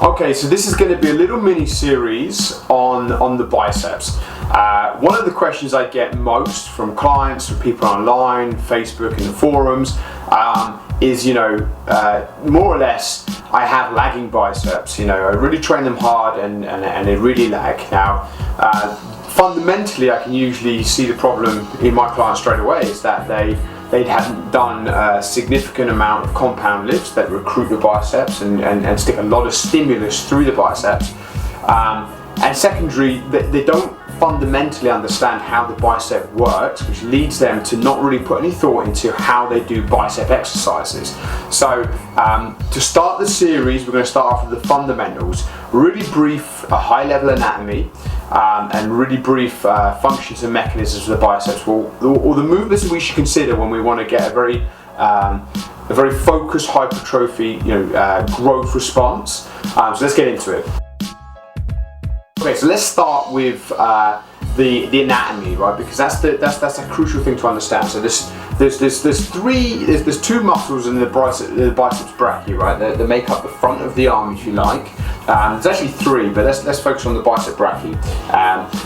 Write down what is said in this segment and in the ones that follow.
Okay, so this is going to be a little mini series on the biceps. One of the questions I get most from clients, from people online, Facebook and the forums, is, more or less, I have lagging biceps. I really train them hard and they really lag. Now, fundamentally, I can usually see the problem in my clients straight away, is that they hadn't done a significant amount of compound lifts that recruit the biceps and stick a lot of stimulus through the biceps. And secondary, they don't fundamentally understand how the bicep works, which leads them to not really put any thought into how they do bicep exercises. So to start the series, we're going to start off with the fundamentals, really brief, a high level anatomy, and really brief functions and mechanisms of the biceps, or the movements that we should consider when we want to get a very focused hypertrophy, growth response. So let's get into it. Okay, so let's start with the anatomy, right? Because that's a crucial thing to understand. So there's two muscles in the biceps brachii, right? That make up the front of the arm, if you like. There's actually three, but let's focus on the bicep brachii.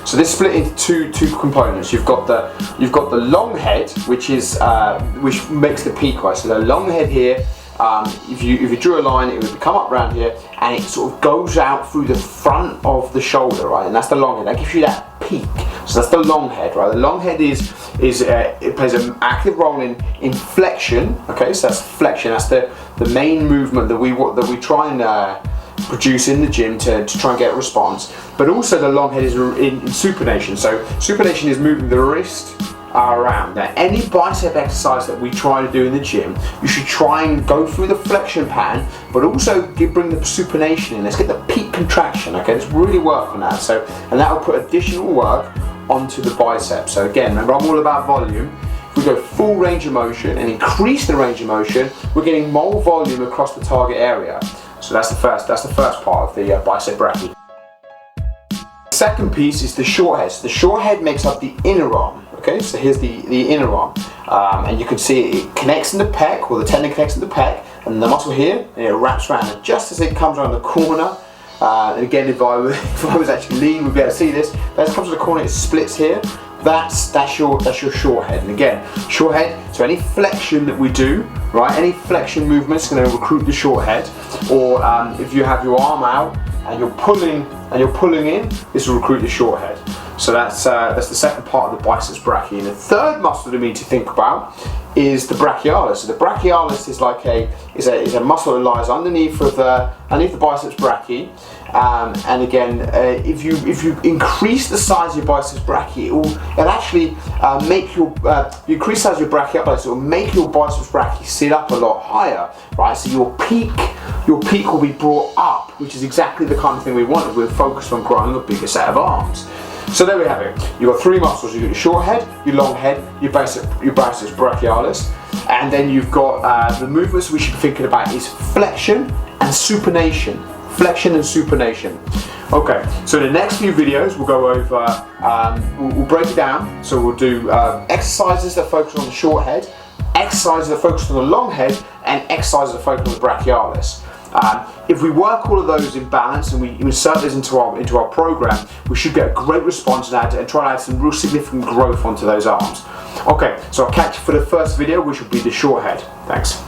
So this is split into two components. You've got the long head, which makes the peak, right? So the long head here. If you drew a line, it would come up around here, and it sort of goes out through the front of the shoulder, right? And that's the long head. That gives you that peak. So that's the long head, right? The long head it plays an active role in flexion. Okay, so that's flexion. That's the main movement that we try and produce in the gym to try and get a response. But also the long head is in supination. So supination is moving the wrist around. Now, any bicep exercise that we try to do in the gym, you should try and go through the flexion pattern, but also bring the supination in. Let's get the peak contraction. Okay, let's really work on that. And that will put additional work onto the bicep. So again, remember, I'm all about volume. If we go full range of motion and increase the range of motion, we're getting more volume across the target area. So that's the first part of the bicep brachii. Second piece is the short head. So the short head makes up the inner arm. Okay, so here's the inner arm, and you can see it connects in the pec, or the tendon connects in the pec, and the muscle here, and it wraps around, and just as it comes around the corner, and again, if I was actually lean, we'd be able to see this. But as it comes to the corner, it splits here. That's your short head. And again, short head. So any flexion that we do, right? Any flexion movement is going to recruit the short head. Or if you have your arm out and you're pulling in, this will recruit the short head. So that's the second part of the biceps brachii. And the third muscle that we need to think about is the brachialis. So the brachialis is a muscle that lies underneath the biceps brachii. And again, if you increase the size of your biceps brachii, it'll actually make you increase the size of your brachialis. It will make your biceps brachii sit up a lot higher, right? So your peak will be brought up, which is exactly the kind of thing we want if we're focused on growing a bigger set of arms. So there we have it. You've got three muscles. You've got your short head, your long head, your biceps brachialis, and then you've got the movements we should be thinking about is flexion and supination. Flexion and supination. Okay, so in the next few videos we'll go over, we'll break it down. So we'll do exercises that focus on the short head, exercises that focus on the long head, and exercises that focus on the brachialis. If we work all of those in balance and we insert this into our program, we should get a great response and try to add some real significant growth onto those arms. Okay, so I'll catch you for the first video, which will be the short head. Thanks.